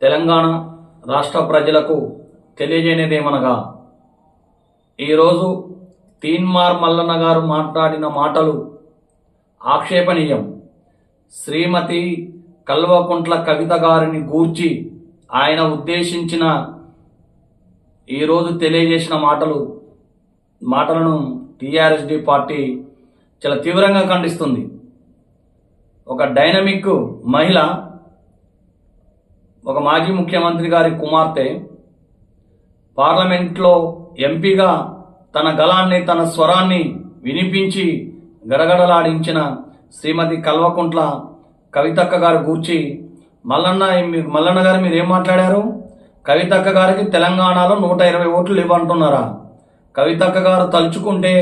తెలంగాణ రాష్ట్ర ప్రజలకు తెలియజేయనిదేమనగా ఈరోజు తీన్మార్ మల్లన్న గారు మాట్లాడిన మాటలు ఆక్షేపణీయం. శ్రీమతి కల్వకుంట్ల కవిత గారిని గూర్చి ఆయన ఉద్దేశించిన ఈరోజు తెలియజేసిన మాటలను టీఆర్ఎస్డి పార్టీ చాలా తీవ్రంగా ఖండిస్తుంది. ఒక డైనమిక్ మహిళ, ఒక మాజీ ముఖ్యమంత్రి గారి కుమార్తె పార్లమెంట్లో ఎంపీగా తన గళాన్ని, తన స్వరాన్ని వినిపించి గడగడలాడించిన శ్రీమతి కల్వకుంట్ల కవితక్క గారి గూర్చి మల్లన్న గారు మీరు ఏం మాట్లాడారు? కవితక్క గారికి తెలంగాణలో 120 ఓట్లు ఇవ్వంటున్నారా? కవితక్క గారు తలుచుకుంటే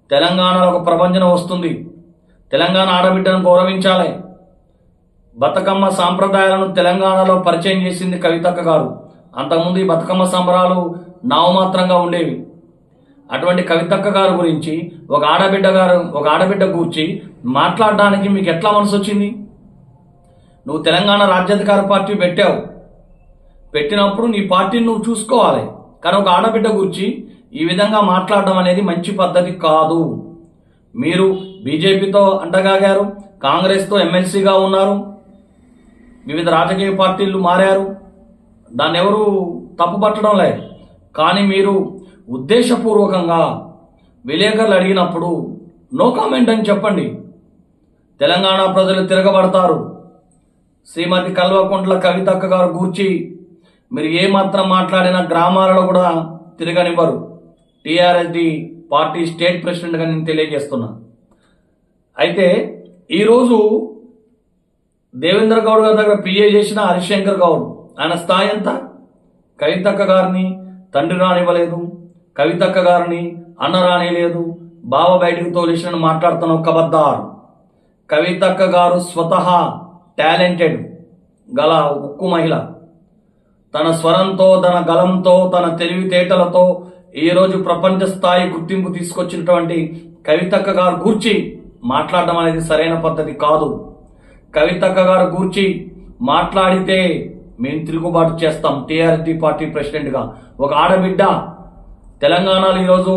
తెలంగాణలో ఒక ప్రభంజన వస్తుంది. తెలంగాణ ఆడబిడ్డను గౌరవించాలి. బతుకమ్మ సాంప్రదాయాలను తెలంగాణలో పరిచయం చేసింది కవితక్క గారు. అంతకుముందు ఈ బతుకమ్మ సంబరాలు నామమాత్రంగా ఉండేవి. అటువంటి కవితక్క గారు గురించి ఒక ఆడబిడ్డ గూర్చి మాట్లాడడానికి మీకు ఎట్లా మనసు వచ్చింది? నువ్వు తెలంగాణ రాజ్యాధికార పార్టీ పెట్టినప్పుడు నీ పార్టీని నువ్వు చూసుకోవాలి. కానీ ఒక ఆడబిడ్డ గురించి ఈ విధంగా మాట్లాడడం అనేది మంచి పద్ధతి కాదు. మీరు బీజేపీతో అంటగాగారు, కాంగ్రెస్తో ఎమ్మెల్సీగా ఉన్నారు, వివిధ రాజకీయ పార్టీలు మారారు, దాన్ని ఎవరు తప్పుపట్టడం లేదు. కానీ మీరు ఉద్దేశపూర్వకంగా విలేకరులు అడిగినప్పుడు నో కామెంట్ అని చెప్పండి. తెలంగాణ ప్రజలు తిరగబడతారు. శ్రీమతి కల్వకుంట్ల కవితక్క గారు గూర్చి మీరు ఏమాత్రం మాట్లాడినా గ్రామాలలో కూడా తిరగనివ్వరు. టీఆర్ఎస్డి పార్టీ స్టేట్ ప్రెసిడెంట్గా నేను తెలియజేస్తున్నా. అయితే ఈరోజు దేవేంద్ర గౌడ్ గారి దగ్గర పిఏ చేసిన హరిశంకర్ గౌడ్, ఆయన స్థాయి ఎంత? కవితక్క గారిని తండ్రి రానివ్వలేదు, కవితక్క గారిని అన్న రానిలేదు, బావ బయటకు తోలేసిన మాట్లాడుతున్న కబద్దారు. కవితక్క గారు స్వతహా టాలెంటెడ్ గల ఉక్కు మహిళ. తన స్వరంతో, తన గలంతో, తన తెలివితేటలతో ఈరోజు ప్రపంచ స్థాయి గుర్తింపు తీసుకొచ్చినటువంటి కవితక్క గారు గూర్చి మాట్లాడడం అనేది సరైన పద్ధతి కాదు. కవితక్క గారు గూర్చి మాట్లాడితే మేము తిరుగుబాటు చేస్తాం. టీఆర్ఎస్డి పార్టీ ప్రెసిడెంట్గా ఒక ఆడబిడ్డ తెలంగాణలో ఈరోజు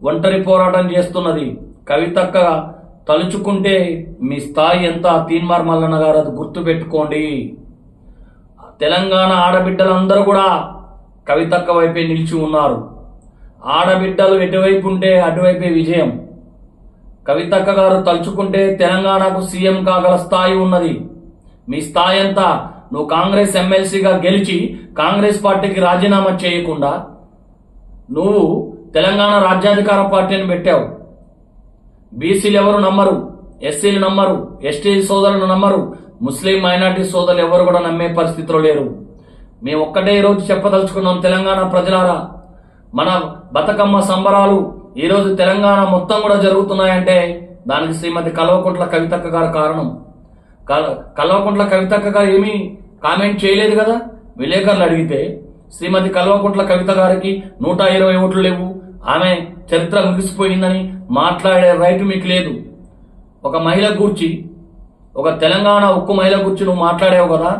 ఒంటరి పోరాటం చేస్తున్నది. కవితక్క తలుచుకుంటే మీ స్థాయి ఎంత? తీన్మార్ మల్లన్న గారు అది గుర్తుపెట్టుకోండి. తెలంగాణ ఆడబిడ్డలందరూ కూడా కవితక్క వైపే నిలిచి ఉన్నారు. ఆడబిడ్డలు ఎటువైపు ఉంటే అటువైపే విజయం. కవితక్క గారు తలుచుకుంటే తెలంగాణకు సీఎం కాగల స్థాయి ఉన్నది. మీ స్థాయి ఎంత? నువ్వు కాంగ్రెస్ ఎమ్మెల్సీగా గెలిచి కాంగ్రెస్ పార్టీకి రాజీనామా చేయకుండా నువ్వు తెలంగాణ రాజ్యాధికార పార్టీని పెట్టావు. బీసీలు ఎవరు నమ్మరు, ఎస్సీలు నమ్మరు, ఎస్టీ సోదరులు నమ్మరు, ముస్లిం మైనార్టీ సోదరులు ఎవరు కూడా నమ్మే పరిస్థితిలో లేరు. మేము ఒక్కటే ఈరోజు చెప్పదలుచుకున్నాం, తెలంగాణ ప్రజలారా, మన బతుకమ్మ సంబరాలు ఈరోజు తెలంగాణ మొత్తం కూడా జరుగుతున్నాయంటే దానికి శ్రీమతి కల్వకుంట్ల కవితక్క గారు కారణం. కల్వకుంట్ల కవితక్క గారు ఏమీ కామెంట్ చేయలేదు కదా. విలేకరులు అడిగితే శ్రీమతి కల్వకుంట్ల కవిత గారికి 120 ఓట్లు లేవు, ఆమె చరిత్ర ముగిసిపోయిందని మాట్లాడే రైట్ మీకు లేదు. ఒక మహిళ గూర్చి, ఒక తెలంగాణ ఉక్కు మహిళ గూర్చి నువ్వు మాట్లాడావు కదా,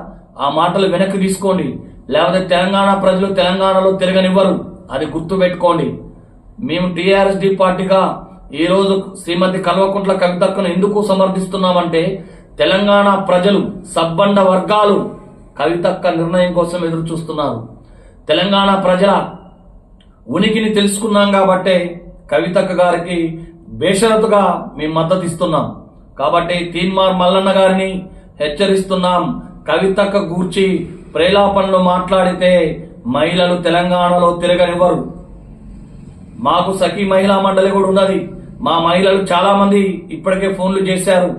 ఆ మాటలు వెనక్కి తీసుకోండి. లేకపోతే తెలంగాణ ప్రజలు తెలంగాణలో తిరగనివ్వరు, అది గుర్తు పెట్టుకోండి. మేము టీఆర్ఎస్డి పార్టీగా ఈరోజు శ్రీమతి కల్వకుంట్ల కవితక్కను ఎందుకు సమర్థిస్తున్నామంటే తెలంగాణ ప్రజలు, సబ్బండ వర్గాలు కవితక్క నిర్ణయం కోసం ఎదురు చూస్తున్నారు. తెలంగాణ ప్రజల ఉనికిని తెలుసుకున్నాం కాబట్టే కవితక్క గారికి బేషరతుగా మేము మద్దతు ఇస్తున్నాం. కాబట్టి తీన్మార్ మల్లన్న గారిని హెచ్చరిస్తున్నాం, కవితక్క గూర్చి ప్రేలాపనలు మాట్లాడితే మహిళలు తెలంగాణలో తిరగనివ్వరు. మాకు సఖీ మహిళా మండలి కూడా ఉన్నది. మా మహిళలు చాలా మంది ఇప్పటికే ఫోన్లు చేశారు.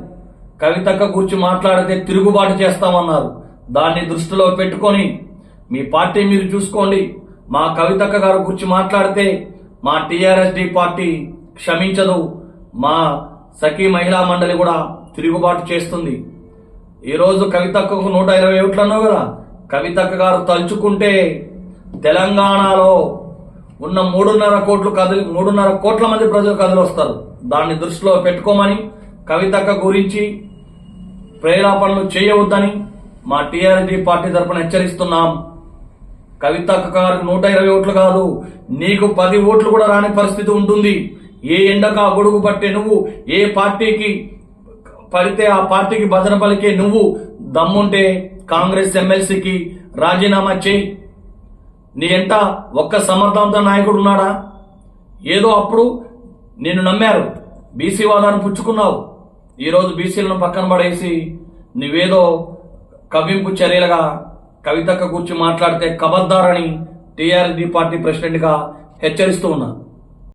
కవితక్క గురించి మాట్లాడితే తిరుగుబాటు చేస్తామన్నారు. దాన్ని దృష్టిలో పెట్టుకొని మీ పార్టీ మీరు చూసుకోండి. మా కవితక్క గారి గురించి మాట్లాడితే మా టీఆర్ఎస్డి పార్టీ క్షమించదు. మా సఖీ మహిళా మండలి కూడా తిరుగుబాటు చేస్తుంది. ఈరోజు కవితక్కకు 120 ఓట్లు అన్నావు కదా. కవితక్క గారు తలుచుకుంటే తెలంగాణలో ఉన్న 3.5 కోట్ల మంది ప్రజలు కదిలొస్తారు. దాన్ని దృష్టిలో పెట్టుకోమని, కవితక్క గురించి ప్రేరేపణలు చేయవద్దని మా టీఆర్ఎస్ పార్టీ తరఫున హెచ్చరిస్తున్నాం. కవితక్క గారికి 120 ఓట్లు కాదు, నీకు 10 ఓట్లు కూడా రాని పరిస్థితి ఉంటుంది. ఏ ఎండక గొడుగు పట్టే నువ్వు, ఏ పార్టీకి పడితే ఆ పార్టీకి భజన పలికే నువ్వు దమ్ముంటే కాంగ్రెస్ ఎమ్మెల్సీకి రాజీనామా చేయి. నీ ఎంట ఒక్క సమర్థవంత నాయకుడు ఉన్నాడా? ఏదో అప్పుడు నిన్ను నమ్మారు, బీసీ వాదాన్ని పుచ్చుకున్నావు. ఈరోజు బీసీలను పక్కన పడేసి నువ్వేదో కవ్వింపు చర్యలుగా కవితక్క కూర్చి మాట్లాడితే కబద్దారని టీఆర్ఎస్ పార్టీ ప్రెసిడెంట్ గా హెచ్చరిస్తూ ఉన్నా.